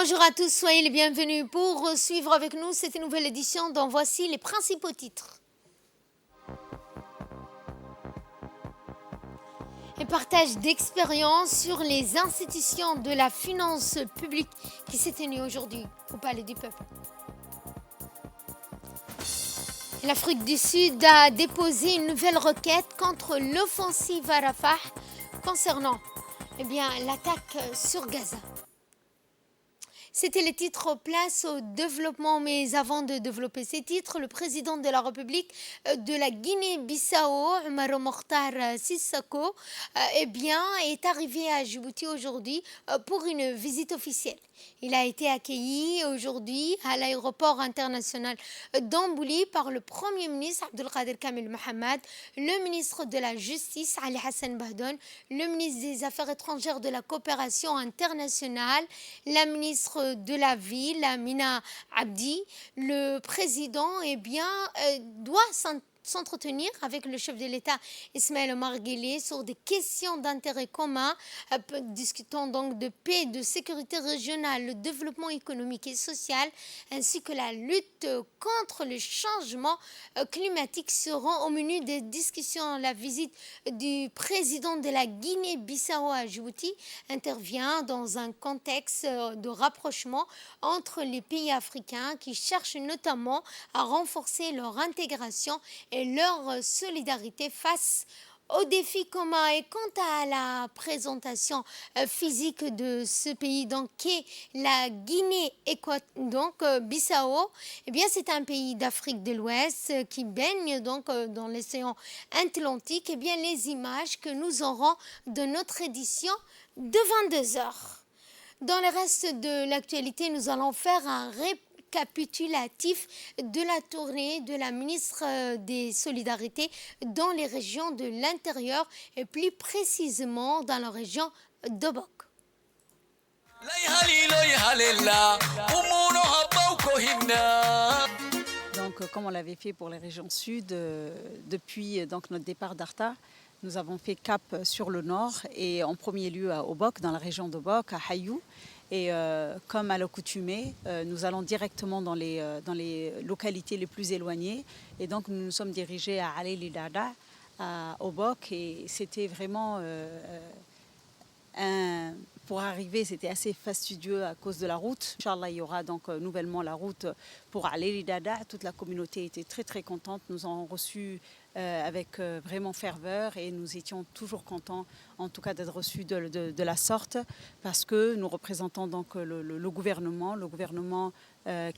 Bonjour à tous, soyez les bienvenus pour suivre avec nous cette nouvelle édition dont voici les principaux titres. Un partage d'expériences sur les institutions de la finance publique qui s'est tenu aujourd'hui au Palais du Peuple. L'Afrique du Sud a déposé une nouvelle requête contre l'offensive à Rafah concernant l'attaque sur Gaza. C'était les titres place au développement, mais avant de développer ces titres, le président de la République de la Guinée-Bissau, Umaro Mokhtar Sissoko, est arrivé à Djibouti aujourd'hui pour une visite officielle. Il a été accueilli aujourd'hui à l'aéroport international d'Ambouli par le Premier ministre Abdelkader Kamel Mohamed, le ministre de la Justice Ali Hassan Bahdoun, le ministre des Affaires étrangères de la coopération internationale, la ministre de la Ville, Amina Abdi. Le président doit s'entretenir avec le chef de l'État Ismaël Omar Guelleh sur des questions d'intérêt commun, discutant donc de paix, de sécurité régionale, le développement économique et social, ainsi que la lutte contre le changement climatique seront au menu des discussions. La visite du président de la Guinée-Bissau à Djibouti intervient dans un contexte de rapprochement entre les pays africains qui cherchent notamment à renforcer leur intégration et leur solidarité face aux défis communs. Et quant à la présentation physique de ce pays, donc qu'est la Guinée-Bissau, c'est un pays d'Afrique de l'Ouest qui baigne donc dans l'océan Atlantique. Les images que nous aurons de notre édition de 22h. Dans le reste de l'actualité, nous allons faire un récapitulatif de la tournée de la ministre des Solidarités dans les régions de l'intérieur et plus précisément dans la région d'Obok. Donc, comme on l'avait fait pour les régions sud, depuis notre départ d'Arta, nous avons fait cap sur le nord et en premier lieu à Obok, dans la région d'Obok, à Hayou. Et comme à l'accoutumée, nous allons directement dans les localités les plus éloignées. Et donc nous nous sommes dirigés à Ali Dada, à Obok. Et c'était vraiment pour arriver, c'était assez fastidieux à cause de la route. Inch'Allah, il y aura donc nouvellement la route pour Ali Dada. Toute la communauté était très très contente. Nous avons reçu avec vraiment ferveur et nous étions toujours contents en tout cas d'être reçus de la sorte parce que nous représentons donc le gouvernement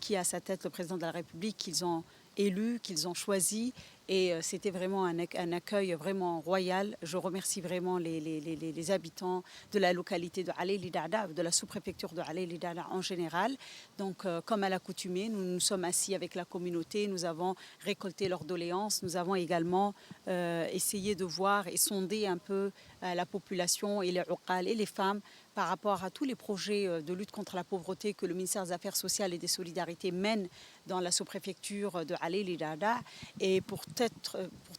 qui a à sa tête le président de la République qu'ils ont élu, qu'ils ont choisi et c'était vraiment un accueil vraiment royal. Je remercie vraiment les habitants de la localité de Ali Dada, de la sous-préfecture de Ali Dada en général. Donc comme à l'accoutumée, nous nous sommes assis avec la communauté, nous avons récolté leurs doléances, nous avons également essayé de voir et sonder un peu la population et les uqal et les femmes par rapport à tous les projets de lutte contre la pauvreté que le ministère des Affaires sociales et des Solidarités mène dans la sous-préfecture de Ali Dada. Et pour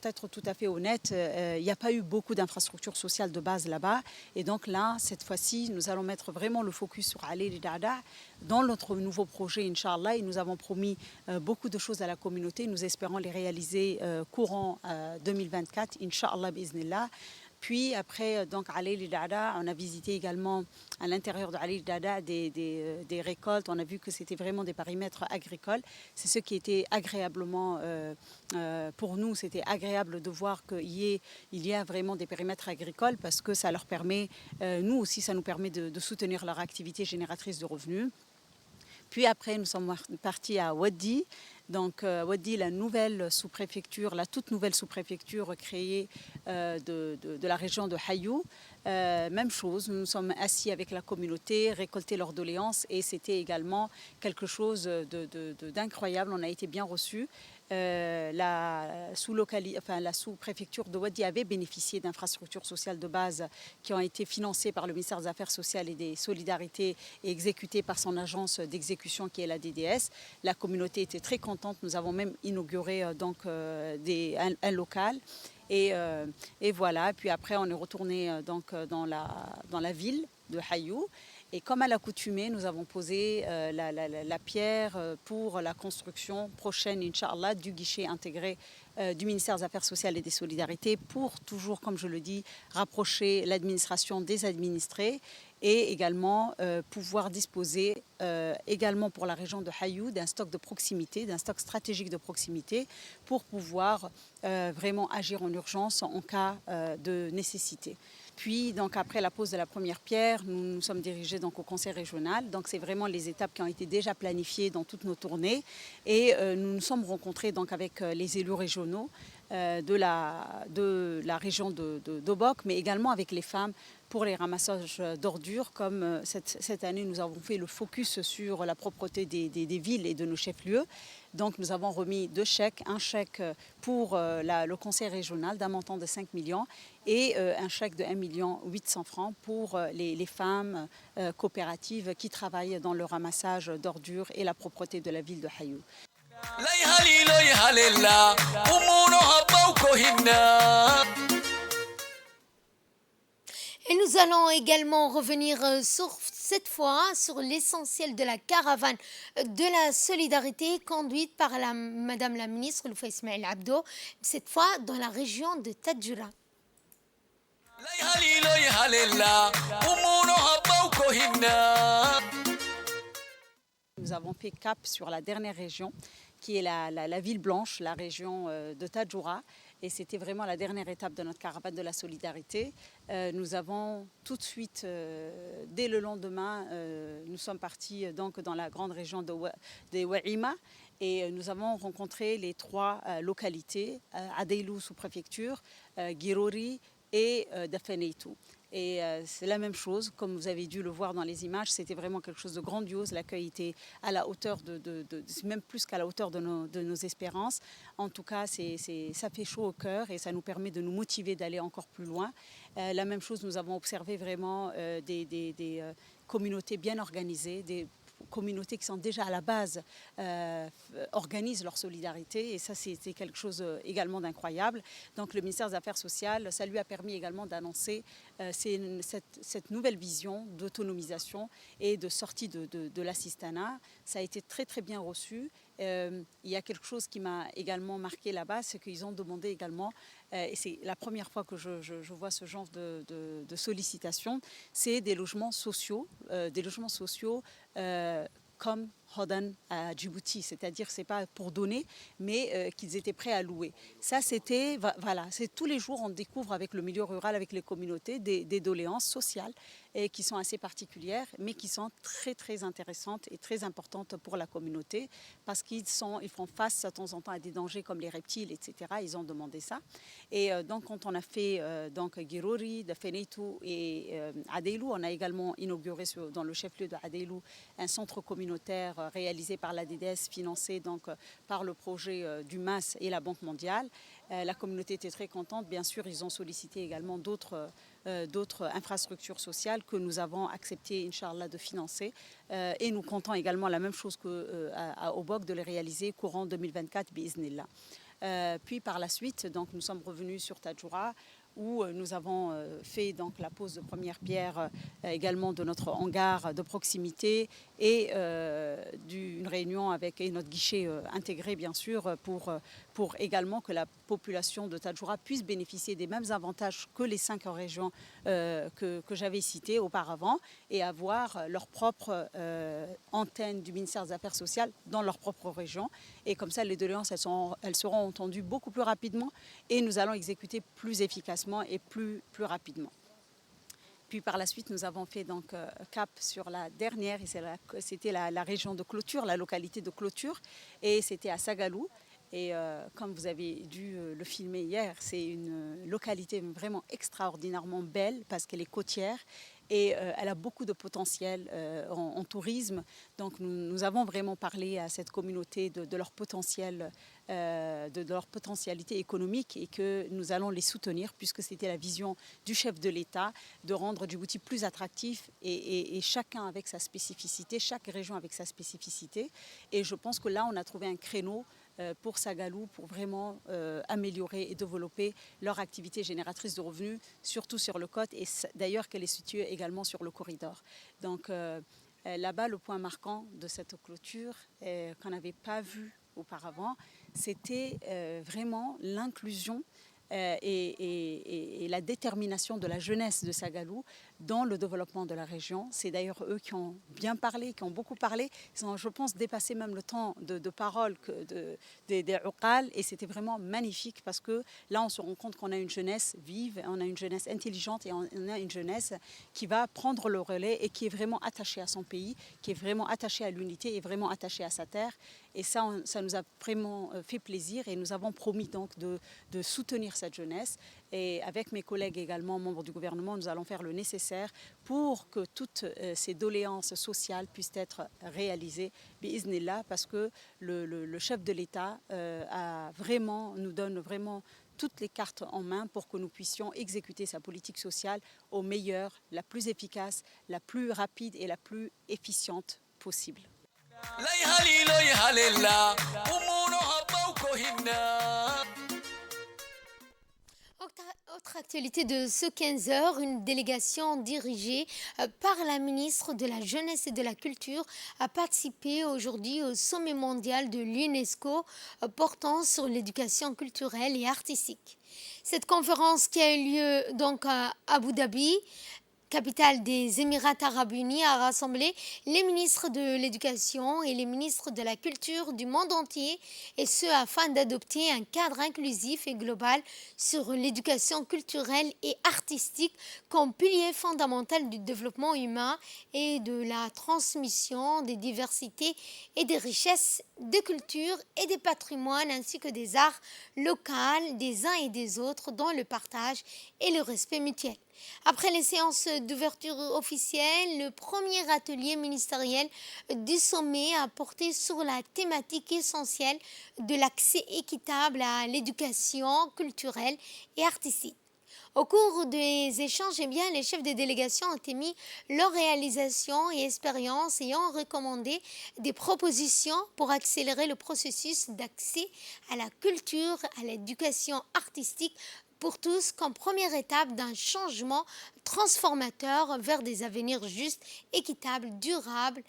être tout à fait honnête, il n'y a pas eu beaucoup d'infrastructures sociales de base là-bas. Et donc là, cette fois-ci, nous allons mettre vraiment le focus sur Ali Dada dans notre nouveau projet, Inch'Allah. Et nous avons promis beaucoup de choses à la communauté. Nous espérons les réaliser courant 2024, Inch'Allah, bi'Iznillah. Puis après, donc, Ali Dada, on a visité également à l'intérieur de Ali Dada des récoltes. On a vu que c'était vraiment des parimètres agricoles. C'est ce qui était agréablement, pour nous, c'était agréable de voir qu'il y a vraiment des périmètres agricoles parce que ça leur permet, nous aussi, ça nous permet de soutenir leur activité génératrice de revenus. Puis après, nous sommes partis à Wadi. Donc Wadi, la nouvelle sous-préfecture, la toute nouvelle sous-préfecture créée de la région de Hayou. Même chose, nous nous sommes assis avec la communauté, récolté leurs doléances et c'était également quelque chose d'incroyable. On a été bien reçus. La sous-préfecture de Wadi avait bénéficié d'infrastructures sociales de base qui ont été financées par le ministère des Affaires sociales et des Solidarités et exécutées par son agence d'exécution qui est la DDS. La communauté était très contente. Nous avons même inauguré un local. Et voilà. Puis après, on est retourné dans la ville de Hayou. Et comme à l'accoutumée, nous avons posé la pierre pour la construction prochaine, Inch'Allah, du guichet intégré du ministère des Affaires sociales et des Solidarités pour toujours, comme je le dis, rapprocher l'administration des administrés et également pouvoir disposer également pour la région de Hayout d'un stock de proximité, d'un stock stratégique de proximité pour pouvoir vraiment agir en urgence en cas de nécessité. Puis, donc, après la pose de la première pierre, nous nous sommes dirigés donc, au conseil régional. Donc, c'est vraiment les étapes qui ont été déjà planifiées dans toutes nos tournées. Et nous nous sommes rencontrés donc, avec les élus régionaux de la région d'Obok, mais également avec les femmes pour les ramassages d'ordures. Comme cette année, nous avons fait le focus sur la propreté des villes et de nos chefs-lieux. Donc, nous avons remis 2 chèques, un chèque pour le conseil régional d'un montant de 5 millions et un chèque de 1 800 000 francs pour les femmes coopératives qui travaillent dans le ramassage d'ordures et la propreté de la ville de Hayout. Et nous allons également revenir cette fois sur l'essentiel de la caravane de la solidarité conduite par Madame la ministre Loufa Ismaël Abdo, cette fois dans la région de Tadjoura. Nous avons fait cap sur la dernière région qui est la ville blanche, la région de Tadjoura. Et c'était vraiment la dernière étape de notre caravane de la solidarité. Nous avons tout de suite, dès le lendemain, nous sommes partis donc dans la grande région de Waima et nous avons rencontré les 3 localités, Adeilou sous-préfecture, Girori et Dafeneitou. Et c'est la même chose, comme vous avez dû le voir dans les images, c'était vraiment quelque chose de grandiose. L'accueil était à la hauteur même plus qu'à la hauteur de nos espérances. En tout cas, ça fait chaud au cœur et ça nous permet de nous motiver d'aller encore plus loin. La même chose, nous avons observé vraiment des communautés bien organisées, des communautés qui sont déjà à la base organisent leur solidarité et ça c'est quelque chose également d'incroyable. Donc le ministère des Affaires sociales, ça lui a permis également d'annoncer cette nouvelle vision d'autonomisation et de sortie de l'assistanat. Ça a été très très bien reçu. Il y a quelque chose qui m'a également marqué là-bas, c'est qu'ils ont demandé également, et c'est la première fois que je vois ce genre de sollicitation, c'est des logements sociaux, comme Hodan à Djibouti, c'est-à-dire c'est pas pour donner, mais qu'ils étaient prêts à louer. Ça, c'était, voilà, c'est tous les jours on découvre avec le milieu rural, avec les communautés, des doléances sociales et qui sont assez particulières, mais qui sont très très intéressantes et très importantes pour la communauté parce ils font face de temps en temps à des dangers comme les reptiles, etc. Ils ont demandé ça. Et donc quand on a fait donc Girori, Dafeneitou et Adeilou, on a également inauguré dans le chef-lieu de Adeilou un centre communautaire réalisé par la DDS, financé donc par le projet du MAS et la Banque mondiale. La communauté était très contente. Bien sûr, ils ont sollicité également d'autres infrastructures sociales que nous avons accepté, Inch'Allah, de financer. Et nous comptons également la même chose qu'à Obok, de les réaliser courant 2024, bi'iznillah. Puis par la suite, donc, nous sommes revenus sur Tadjoura, où nous avons fait donc la pose de première pierre également de notre hangar de proximité et d'une réunion avec notre guichet intégré bien sûr pour également que la population de Tadjoura puisse bénéficier des mêmes avantages que les 5 régions que j'avais citées auparavant et avoir leur propre antenne du ministère des Affaires sociales dans leur propre région. Et comme ça, les doléances, elles seront entendues beaucoup plus rapidement et nous allons exécuter plus efficacement et plus rapidement. Puis par la suite, nous avons fait donc cap sur la dernière, et c'était la région de clôture, la localité de clôture, et c'était à Sagalou. Et comme vous avez dû le filmer hier, c'est une localité vraiment extraordinairement belle parce qu'elle est côtière et elle a beaucoup de potentiel en tourisme. Donc nous avons vraiment parlé à cette communauté de leur potentiel, de leur potentialité économique et que nous allons les soutenir puisque c'était la vision du chef de l'État de rendre Djibouti plus attractif et chacun avec sa spécificité, chaque région avec sa spécificité. Et je pense que là, on a trouvé un créneau pour Sagalou, pour vraiment améliorer et développer leur activité génératrice de revenus, surtout sur le côte, et d'ailleurs qu'elle est située également sur le corridor. Donc là-bas, le point marquant de cette clôture qu'on n'avait pas vu auparavant, c'était vraiment l'inclusion et la détermination de la jeunesse de Sagalou dans le développement de la région. C'est d'ailleurs eux qui ont bien parlé, qui ont beaucoup parlé. Ils ont, je pense, dépassé même le temps de parole des Uqal, et c'était vraiment magnifique parce que là, on se rend compte qu'on a une jeunesse vive, on a une jeunesse intelligente et on a une jeunesse qui va prendre le relais et qui est vraiment attachée à son pays, qui est vraiment attachée à l'unité et vraiment attachée à sa terre. Et ça nous a vraiment fait plaisir et nous avons promis donc de soutenir cette jeunesse. Et avec mes collègues également, membres du gouvernement, nous allons faire le nécessaire pour que toutes ces doléances sociales puissent être réalisées, bi'iznillah, parce que le chef de l'État nous donne vraiment toutes les cartes en main pour que nous puissions exécuter sa politique sociale au meilleur, la plus efficace, la plus rapide et la plus efficiente possible. Autre actualité de ce 15 heures, une délégation dirigée par la ministre de la Jeunesse et de la Culture a participé aujourd'hui au sommet mondial de l'UNESCO portant sur l'éducation culturelle et artistique. Cette conférence qui a eu lieu donc à Abu Dhabi, capitale des Émirats arabes unis, a rassemblé les ministres de l'Éducation et les ministres de la Culture du monde entier, et ce afin d'adopter un cadre inclusif et global sur l'éducation culturelle et artistique comme pilier fondamental du développement humain et de la transmission des diversités et des richesses des cultures et des patrimoines ainsi que des arts locaux des uns et des autres dans le partage et le respect mutuel. Après les séances d'ouverture officielle, le premier atelier ministériel du sommet a porté sur la thématique essentielle de l'accès équitable à l'éducation culturelle et artistique. Au cours des échanges, les chefs des délégations ont émis leurs réalisations et expériences et ont recommandé des propositions pour accélérer le processus d'accès à la culture, à l'éducation artistique pour tous comme première étape d'un changement transformateur vers des avenirs justes, équitables, durables.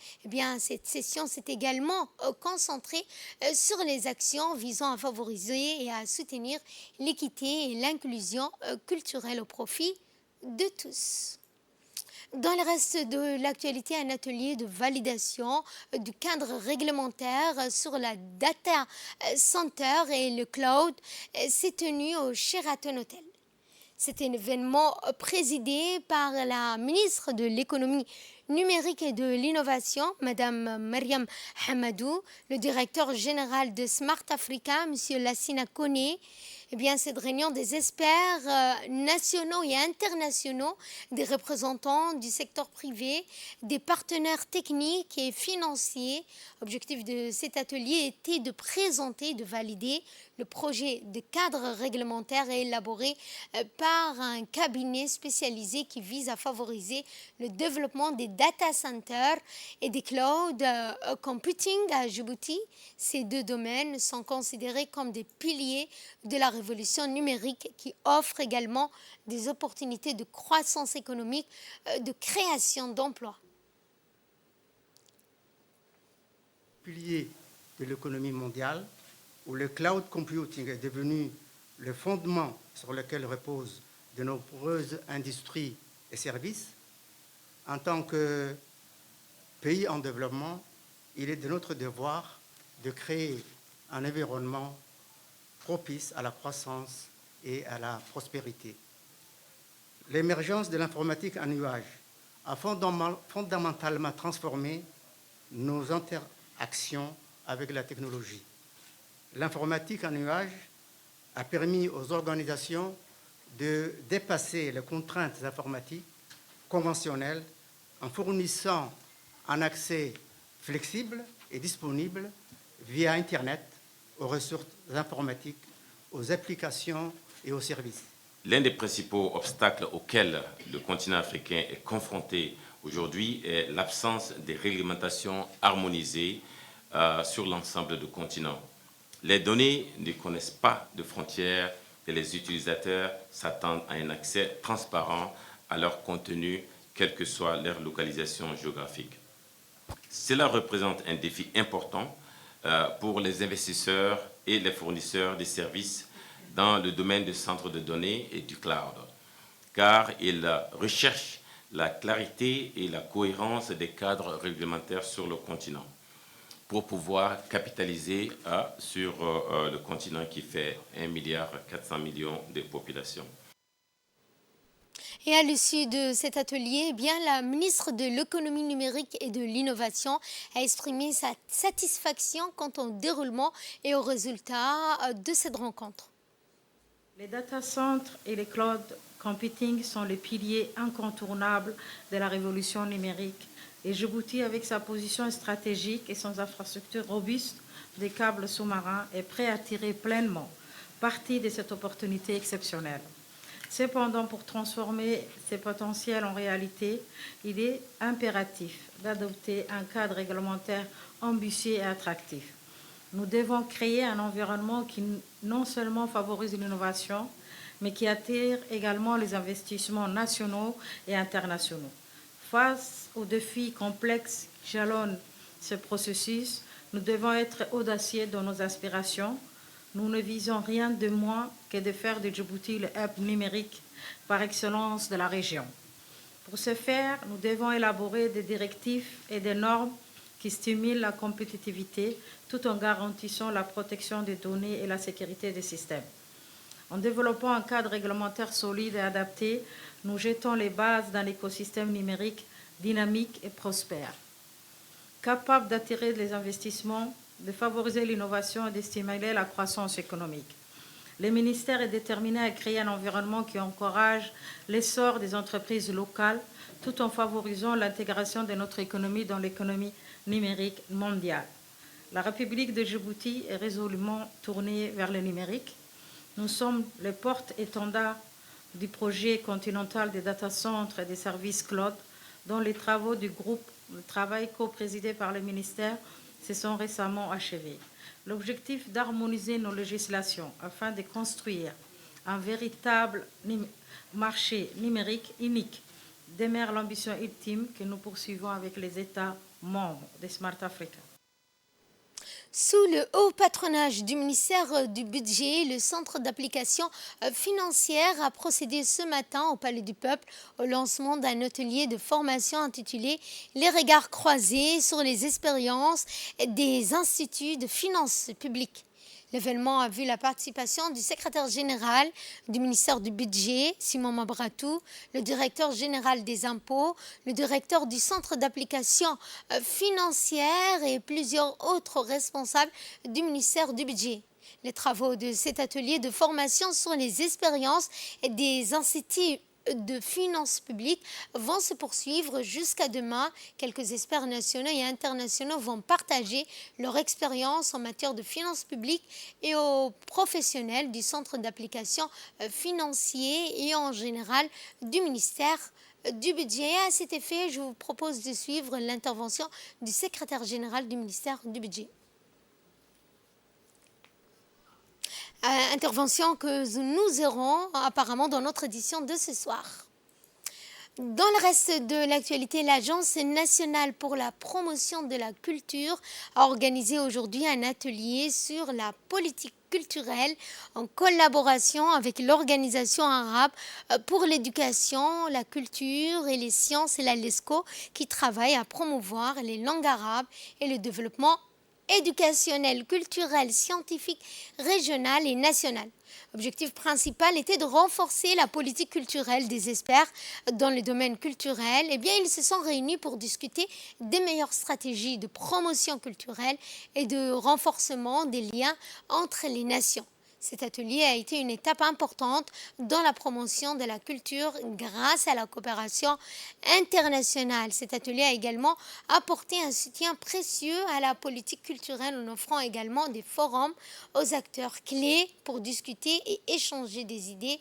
Cette session s'est également concentrée sur les actions visant à favoriser et à soutenir l'équité et l'inclusion culturelle au profit de tous. Dans le reste de l'actualité, un atelier de validation du cadre réglementaire sur la data center et le cloud s'est tenu au Sheraton Hotel. C'est un événement présidé par la ministre de l'économie numérique et de l'innovation, Madame Mariam Hamadou, le directeur général de Smart Africa, Monsieur Lassina Koné. Cette réunion des experts nationaux et internationaux, des représentants du secteur privé, des partenaires techniques et financiers. L'objectif de cet atelier était de présenter, de valider le projet de cadre réglementaire élaboré par un cabinet spécialisé qui vise à favoriser le développement des data centers et des cloud computing à Djibouti. Ces deux domaines sont considérés comme des piliers de la révolution numérique qui offre également des opportunités de croissance économique, de création d'emplois. Pilier de l'économie mondiale, où le cloud computing est devenu le fondement sur lequel reposent de nombreuses industries et services. En tant que pays en développement, il est de notre devoir de créer un environnement propice à la croissance et à la prospérité. L'émergence de l'informatique en nuage a fondamentalement transformé nos interactions avec la technologie. L'informatique en nuage a permis aux organisations de dépasser les contraintes informatiques conventionnelles en fournissant un accès flexible et disponible via Internet aux ressources informatiques, aux applications et aux services. L'un des principaux obstacles auxquels le continent africain est confronté aujourd'hui est l'absence des réglementations harmonisées sur l'ensemble du continent. Les données ne connaissent pas de frontières et les utilisateurs s'attendent à un accès transparent à leur contenu, quelle que soit leur localisation géographique. Cela représente un défi important pour les investisseurs et les fournisseurs de services dans le domaine des centres de données et du cloud, car ils recherchent la clarité et la cohérence des cadres réglementaires sur le continent pour pouvoir capitaliser sur le continent qui fait 1,4 milliard de population. Et à l'issue de cet atelier, eh bien, la ministre de l'économie numérique et de l'innovation a exprimé sa satisfaction quant au déroulement et aux résultats de cette rencontre. Les data centers et les cloud computing sont les piliers incontournables de la révolution numérique. Et Djibouti, avec sa position stratégique et son infrastructure robuste des câbles sous-marins, est prêt à tirer pleinement parti de cette opportunité exceptionnelle. Cependant, pour transformer ces potentiels en réalité, il est impératif d'adopter un cadre réglementaire ambitieux et attractif. Nous devons créer un environnement qui non seulement favorise l'innovation, mais qui attire également les investissements nationaux et internationaux. Face aux défis complexes qui jalonnent ce processus, nous devons être audacieux dans nos aspirations. Nous ne visons rien de moins que de faire de Djibouti le hub numérique par excellence de la région. Pour ce faire, nous devons élaborer des directives et des normes qui stimulent la compétitivité tout en garantissant la protection des données et la sécurité des systèmes. En développant un cadre réglementaire solide et adapté, nous jetons les bases d'un écosystème numérique dynamique et prospère, capable d'attirer les investissements, de favoriser l'innovation et de stimuler la croissance économique. Le ministère est déterminé à créer un environnement qui encourage l'essor des entreprises locales tout en favorisant l'intégration de notre économie dans l'économie numérique mondiale. La République de Djibouti est résolument tournée vers le numérique. Nous sommes les porte-étendards du projet continental des data centers et des services cloud, dont les travaux du groupe de travail co-présidé par le ministère se sont récemment achevés. L'objectif d'harmoniser nos législations afin de construire un véritable marché numérique unique demeure l'ambition ultime que nous poursuivons avec les États membres de Smart Africa. Sous le haut patronage du ministère du Budget, le Centre d'application financière a procédé ce matin au Palais du Peuple au lancement d'un atelier de formation intitulé « Les regards croisés sur les expériences des instituts de finances publiques ». L'événement a vu la participation du secrétaire général du ministère du Budget, Simon Mabratou, le directeur général des impôts, le directeur du centre d'application financière et plusieurs autres responsables du ministère du Budget. Les travaux de cet atelier de formation sur les expériences des instituts de finances publiques vont se poursuivre jusqu'à demain. Quelques experts nationaux et internationaux vont partager leur expérience en matière de finances publiques et aux professionnels du centre d'application financier et en général du ministère du Budget. À cet effet, je vous propose de suivre l'intervention du secrétaire général du ministère du Budget. Intervention que nous aurons apparemment dans notre édition de ce soir. Dans le reste de l'actualité, l'Agence nationale pour la promotion de la culture a organisé aujourd'hui un atelier sur la politique culturelle en collaboration avec l'Organisation arabe pour l'éducation, la culture et les sciences et la LESCO qui travaille à promouvoir les langues arabes et le développement éducationnel, culturel, scientifique, régional et national. L'objectif principal était de renforcer la politique culturelle des experts dans le domaine culturel. Eh bien, ils se sont réunis pour discuter des meilleures stratégies de promotion culturelle et de renforcement des liens entre les nations. Cet atelier a été une étape importante dans la promotion de la culture grâce à la coopération internationale. Cet atelier a également apporté un soutien précieux à la politique culturelle en offrant également des forums aux acteurs clés pour discuter et échanger des idées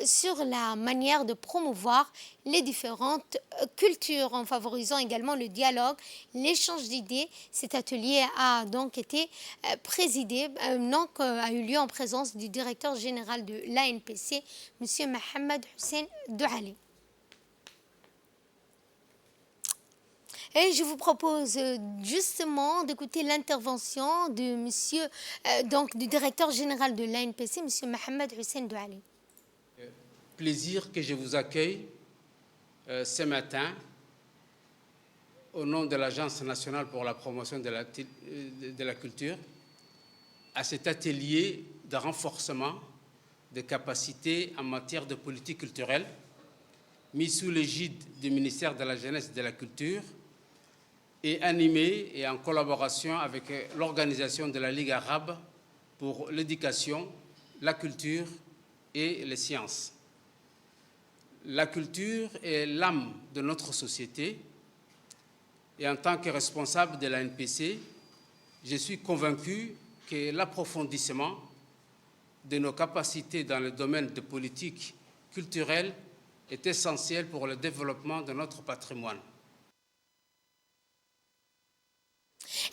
sur la manière de promouvoir les différentes cultures en favorisant également le dialogue, l'échange d'idées. Cet atelier a donc été présidé, a eu lieu en présence du directeur général de l'ANPC, M. Mohamed Hussein Douali. Et je vous propose justement d'écouter l'intervention de monsieur, du directeur général de l'ANPC, M. Mohamed Hussein Douali. Plaisir que je vous accueille ce matin au nom de l'Agence nationale pour la promotion de la culture à cet atelier de renforcement des capacités en matière de politique culturelle mis sous l'égide du ministère de la Jeunesse et de la Culture et animé et en collaboration avec l'organisation de la Ligue arabe pour l'éducation, la culture et les sciences. La culture est l'âme de notre société et en tant que responsable de l'ANPC, je suis convaincu que l'approfondissement de nos capacités dans le domaine de politique culturelle est essentiel pour le développement de notre patrimoine.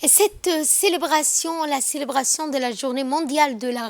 Et cette célébration, la célébration de la journée mondiale de la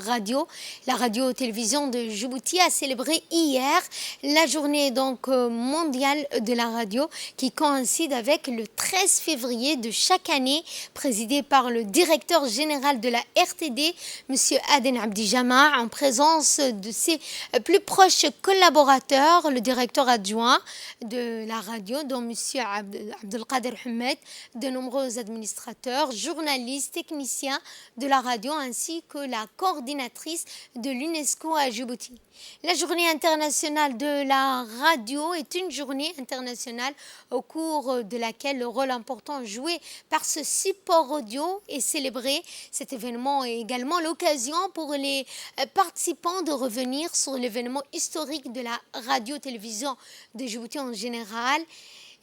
radio-télévision de Djibouti a célébré hier la journée donc mondiale de la radio qui coïncide avec le 13 février de chaque année, présidée par le directeur général de la RTD, M. Aden Abdijama, en présence de ses plus proches collaborateurs, le directeur adjoint de la radio, dont M. Abdelkader Hamed, de nombreux administrateurs, journalistes, techniciens de la radio ainsi que la coordinatrice de l'UNESCO à Djibouti. La journée internationale de la radio est une journée internationale au cours de laquelle le rôle important joué par ce support audio est célébré. Cet événement est également l'occasion pour les participants de revenir sur l'événement historique de la radio-télévision de Djibouti en général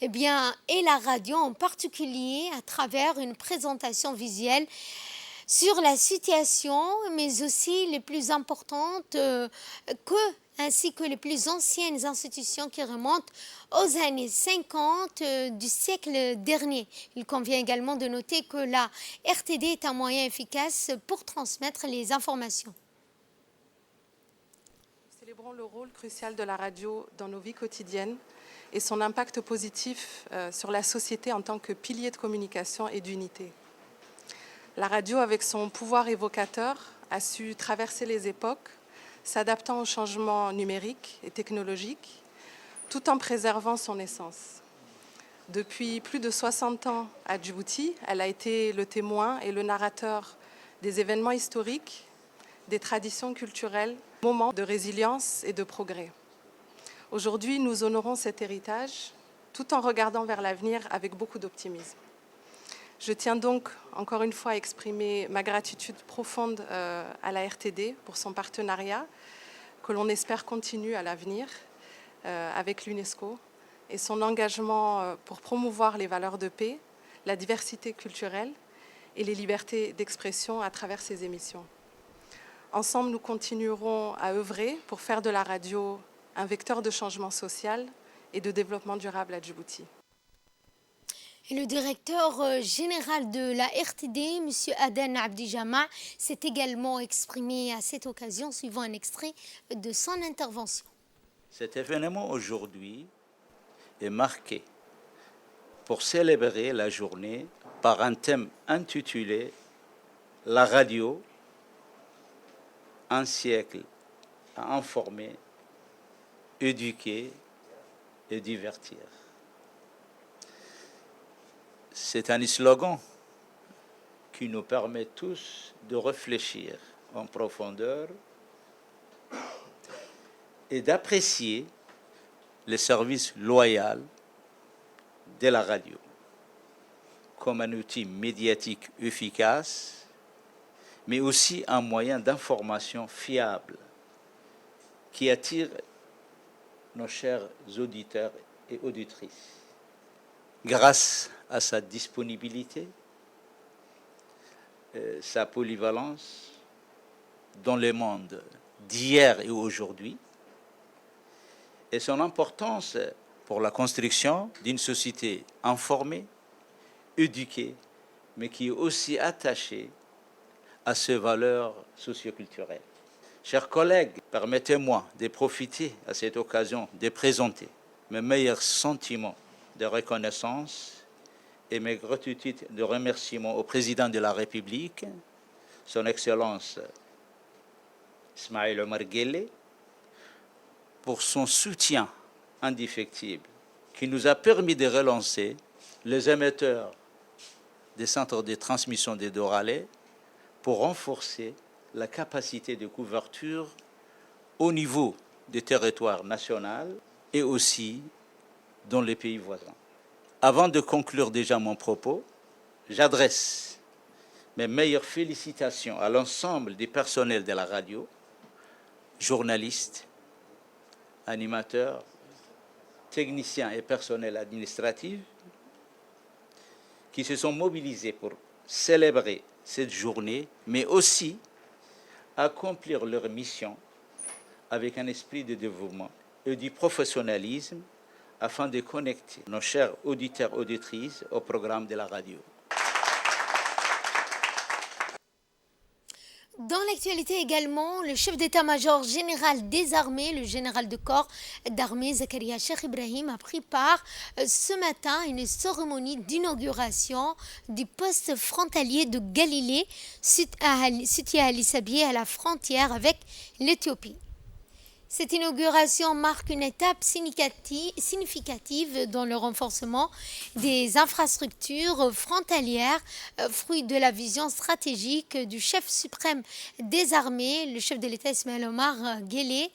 et la radio en particulier à travers une présentation visuelle sur la situation, mais aussi les plus importantes ainsi que les plus anciennes institutions qui remontent aux années 50 du siècle dernier. Il convient également de noter que la RTD est un moyen efficace pour transmettre les informations. Nous célébrons le rôle crucial de la radio dans nos vies quotidiennes et son impact positif sur la société en tant que pilier de communication et d'unité. La radio, avec son pouvoir évocateur, a su traverser les époques, s'adaptant aux changements numériques et technologiques, tout en préservant son essence. Depuis plus de 60 ans à Djibouti, elle a été le témoin et le narrateur des événements historiques, des traditions culturelles, moments de résilience et de progrès. Aujourd'hui, nous honorons cet héritage tout en regardant vers l'avenir avec beaucoup d'optimisme. Je tiens donc encore une fois à exprimer ma gratitude profonde à la RTD pour son partenariat que l'on espère continue à l'avenir avec l'UNESCO et son engagement pour promouvoir les valeurs de paix, la diversité culturelle et les libertés d'expression à travers ces émissions. Ensemble, nous continuerons à œuvrer pour faire de la radio un vecteur de changement social et de développement durable à Djibouti. Et le directeur général de la RTD, M. Aden Abdijama, s'est également exprimé à cette occasion, suivant un extrait de son intervention. Cet événement aujourd'hui est marqué pour célébrer la journée par un thème intitulé « La radio, un siècle à informer, éduquer et divertir ». C'est un slogan qui nous permet tous de réfléchir en profondeur et d'apprécier le service loyal de la radio comme un outil médiatique efficace, mais aussi un moyen d'information fiable qui attire nos chers auditeurs et auditrices. Grâce à sa disponibilité, sa polyvalence dans le monde d'hier et aujourd'hui, et son importance pour la construction d'une société informée, éduquée, mais qui est aussi attachée à ses valeurs socioculturelles. Chers collègues, permettez-moi de profiter à cette occasion de présenter mes meilleurs sentiments de reconnaissance et mes gratitudes de remerciement au président de la République, son Excellence Ismaïl Omar Guelleh, pour son soutien indéfectible qui nous a permis de relancer les émetteurs des centres de transmission des Doralais pour renforcer la capacité de couverture au niveau des territoires nationaux et aussi dans les pays voisins. Avant de conclure déjà mon propos, j'adresse mes meilleures félicitations à l'ensemble des personnels de la radio, journalistes, animateurs, techniciens et personnels administratifs qui se sont mobilisés pour célébrer cette journée, mais aussi accomplir leur mission avec un esprit de dévouement et du professionnalisme afin de connecter nos chers auditeurs et auditrices au programme de la radio. Dans l'actualité également, le chef d'état-major général des armées, le général de corps d'armée Zakaria Cheikh Ibrahim, a pris part ce matin à une cérémonie d'inauguration du poste frontalier de Galilée, situé à Ali Sabieh, à la frontière avec l'Éthiopie. Cette inauguration marque une étape significative dans le renforcement des infrastructures frontalières, fruit de la vision stratégique du chef suprême des armées, le chef de l'État Ismaïl Omar Guelleh.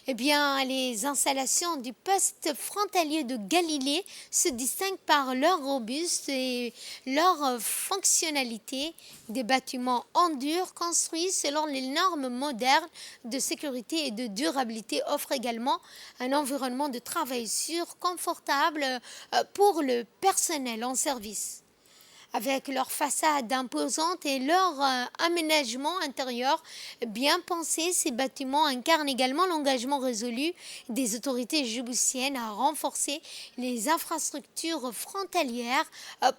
Eh bien, les installations du poste frontalier de Galilée se distinguent par leur robuste et leur fonctionnalité. Des bâtiments en dur construits selon les normes modernes de sécurité et de durabilité offrent également un environnement de travail sûr, confortable pour le personnel en service. Avec leur façade imposante et leur aménagement intérieur bien pensé, ces bâtiments incarnent également l'engagement résolu des autorités djiboutiennes à renforcer les infrastructures frontalières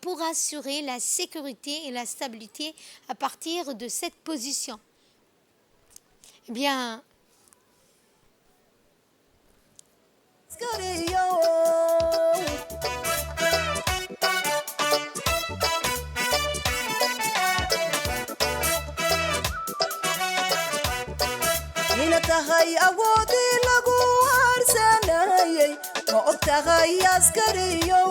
pour assurer la sécurité et la stabilité à partir de cette position. Eh bien, tahay awoodii lagu harsanayay ma og tahay askariyo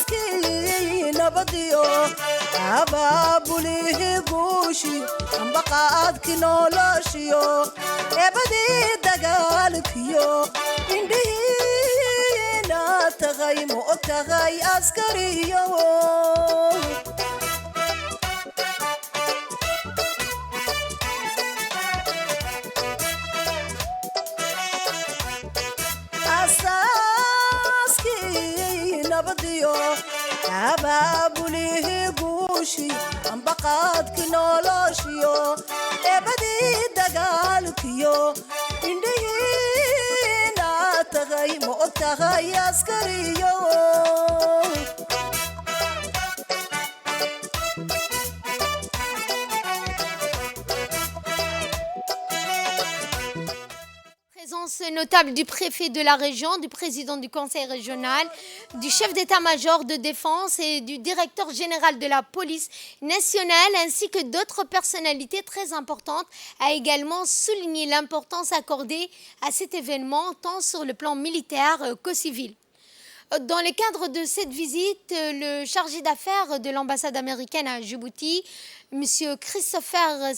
asaaskii nabadiyo abaabulihii guushi ambaqaadkii noloshiyo eebadii dagaalkiyo indhihii tagay ma og tahay askariyo asaaskii nabadiyo abaabulihii guushi ambaqaadkii noloshiyo eebadii dagaalkiyo indhihii tagay ma og tahay askariyo Présence notable du préfet de la région, du président du conseil régional, du chef d'état-major de défense et du directeur général de la police nationale, ainsi que d'autres personnalités très importantes, a également souligné l'importance accordée à cet événement, tant sur le plan militaire qu'au civil. Dans le cadre de cette visite, le chargé d'affaires de l'ambassade américaine à Djibouti, M. Christopher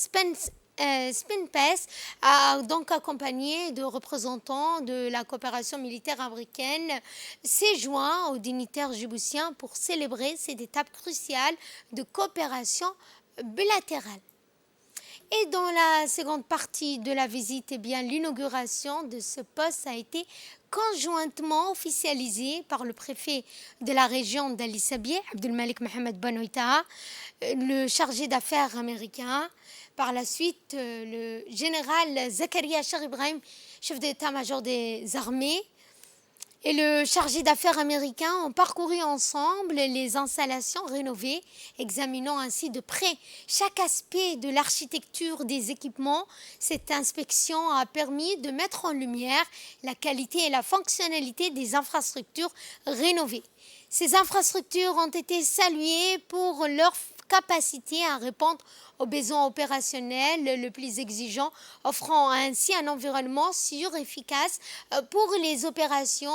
Spinpes a donc accompagné de représentants de la coopération militaire américaine, s'est joint aux dignitaires djiboutiens pour célébrer cette étape cruciale de coopération bilatérale. Et dans la seconde partie de la visite, eh bien, l'inauguration de ce poste a été conjointement officialisée par le préfet de la région d'Ali Sabieh, Abdelmalik Mohamed Benoïta, le chargé d'affaires américain. Par la suite, le général Zakaria Cheikh Ibrahim, chef d'état-major des armées, et le chargé d'affaires américain ont parcouru ensemble les installations rénovées, examinant ainsi de près chaque aspect de l'architecture des équipements. Cette inspection a permis de mettre en lumière la qualité et la fonctionnalité des infrastructures rénovées. Ces infrastructures ont été saluées pour leur capacité à répondre aux besoins opérationnels le plus exigeants, offrant ainsi un environnement sûr et efficace pour les opérations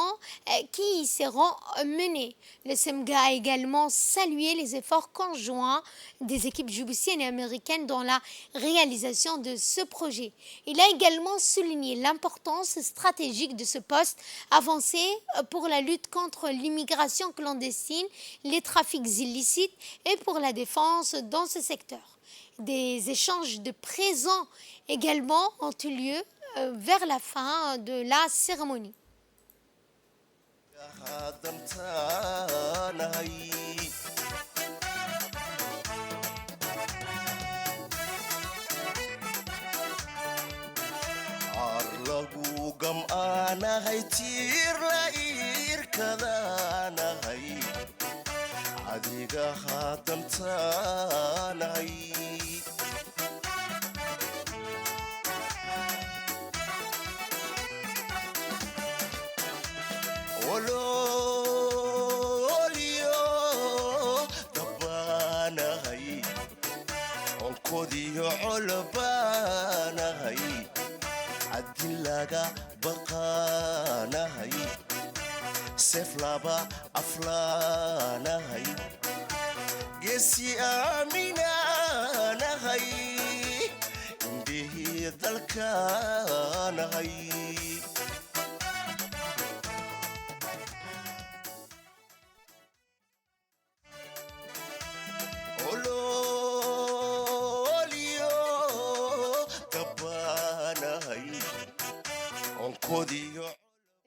qui y seront menées. Le SEMGA a également salué les efforts conjoints des équipes djiboutiennes et américaines dans la réalisation de ce projet. Il a également souligné l'importance stratégique de ce poste avancé pour la lutte contre l'immigration clandestine, les trafics illicites et pour la défense dans ce secteur. Des échanges de présents également ont eu lieu vers la fin de la cérémonie. سفلابا أفلانا هاي جسي آمنا نهاي به ذلكانا هاي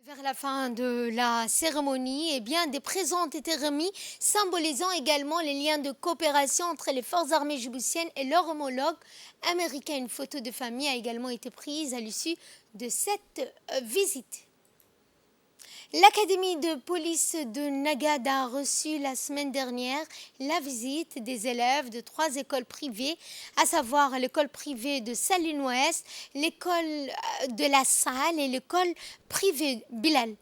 Vers la fin de la cérémonie, eh bien, des présents ont été remis, symbolisant également les liens de coopération entre les forces armées djiboutiennes et leurs homologues américains. Une photo de famille a également été prise à l'issue de cette visite. L'académie de police de Nagad a reçu la semaine dernière la visite des élèves de 3 écoles privées, à savoir l'école privée de Saline-Ouest, l'école de La Salle et l'école privée Bilal.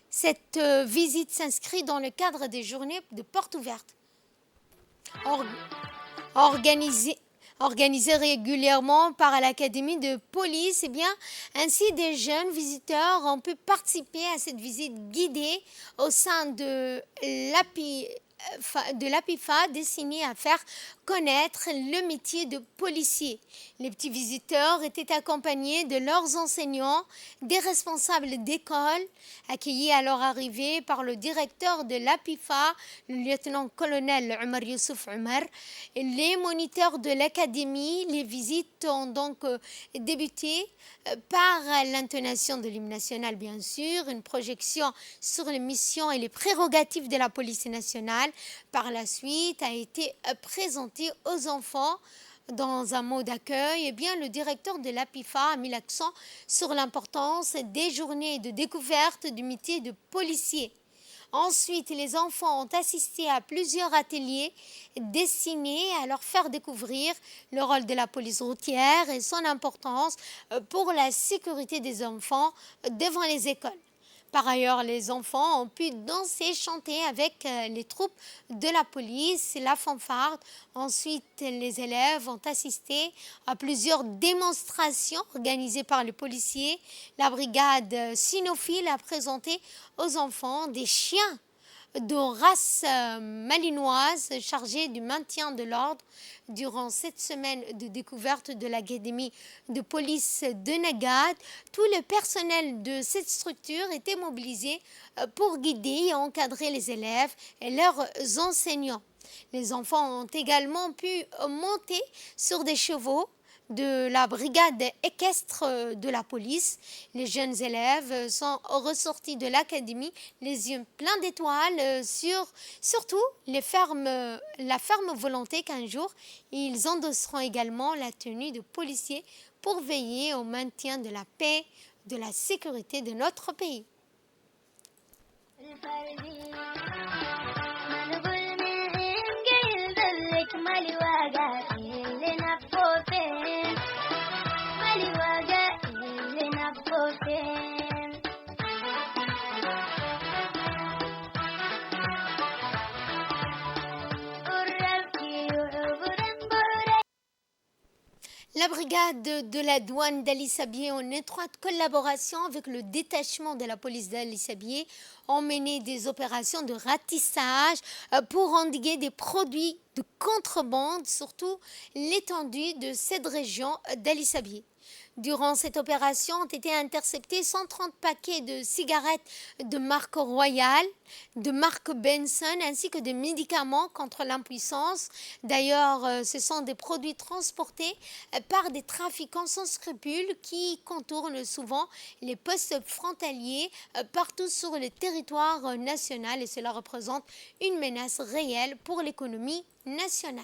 Cette visite s'inscrit dans le cadre des journées de portes ouvertes organisées régulièrement par l'Académie de police. Eh bien, ainsi, des jeunes visiteurs ont pu participer à cette visite guidée au sein de l'APIFA destinée à faire connaître le métier de policier. Les petits visiteurs étaient accompagnés de leurs enseignants, des responsables d'école, accueillis à leur arrivée par le directeur de l'APIFA, le lieutenant-colonel Omar Youssouf Omar, et les moniteurs de l'académie. Les visites ont donc débuté par l'intonation de l'hymne national, bien sûr, une projection sur les missions et les prérogatives de la police nationale. Par la suite, a été présenté aux enfants dans un mot d'accueil. Eh bien, le directeur de l'APIFA a mis l'accent sur l'importance des journées de découverte du métier de policier. Ensuite, les enfants ont assisté à plusieurs ateliers destinés à leur faire découvrir le rôle de la police routière et son importance pour la sécurité des enfants devant les écoles. Par ailleurs, les enfants ont pu danser, chanter avec les troupes de la police, la fanfare. Ensuite, les élèves ont assisté à plusieurs démonstrations organisées par les policiers. La brigade cynophile a présenté aux enfants des chiens de race malinoise chargée du maintien de l'ordre durant cette semaine de découverte de l'académie de police de Nagad. Tout le personnel de cette structure était mobilisé pour guider et encadrer les élèves et leurs enseignants. Les enfants ont également pu monter sur des chevaux de la brigade équestre de la police. Les jeunes élèves sont ressortis de l'académie les yeux pleins d'étoiles surtout la ferme volonté qu'un jour ils endosseront également la tenue de policiers pour veiller au maintien de la paix, de la sécurité de notre pays. La brigade de la douane d'Ali Sabié, en étroite collaboration avec le détachement de la police d'Ali Sabié, ont mené des opérations de ratissage pour endiguer des produits de contrebande, surtout l'étendue de cette région d'Ali Sabié. Durant cette opération ont été interceptés 130 paquets de cigarettes de marque Royal, de marque Benson, ainsi que des médicaments contre l'impuissance. D'ailleurs, ce sont des produits transportés par des trafiquants sans scrupules qui contournent souvent les postes frontaliers partout sur le territoire national, et cela représente une menace réelle pour l'économie nationale.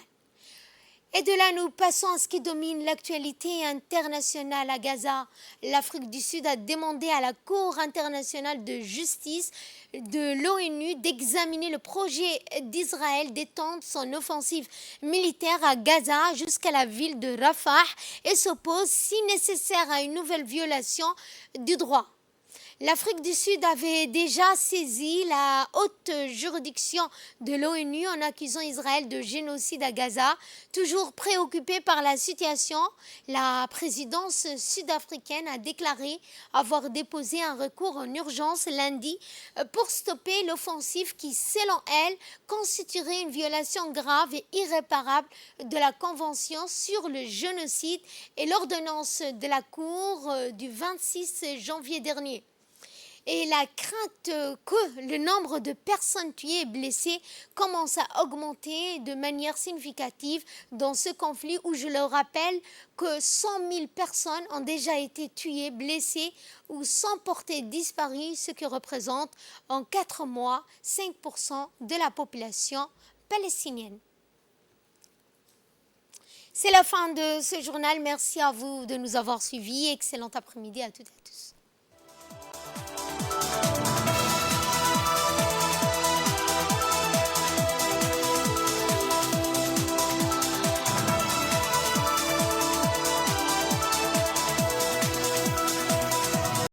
Et de là, nous passons à ce qui domine l'actualité internationale à Gaza. L'Afrique du Sud a demandé à la Cour internationale de justice de l'ONU d'examiner le projet d'Israël d'étendre son offensive militaire à Gaza jusqu'à la ville de Rafah et s'oppose, si nécessaire, à une nouvelle violation du droit. L'Afrique du Sud avait déjà saisi la haute juridiction de l'ONU en accusant Israël de génocide à Gaza. Toujours préoccupée par la situation, la présidence sud-africaine a déclaré avoir déposé un recours en urgence lundi pour stopper l'offensive qui, selon elle, constituerait une violation grave et irréparable de la Convention sur le génocide et l'ordonnance de la Cour du 26 janvier dernier. Et la crainte que le nombre de personnes tuées et blessées commence à augmenter de manière significative dans ce conflit où, je le rappelle, que 100 000 personnes ont déjà été tuées, blessées ou sans portée disparues, ce qui représente en 4 mois 5% de la population palestinienne. C'est la fin de ce journal. Merci à vous de nous avoir suivis. Excellent après-midi à toutes et à tous.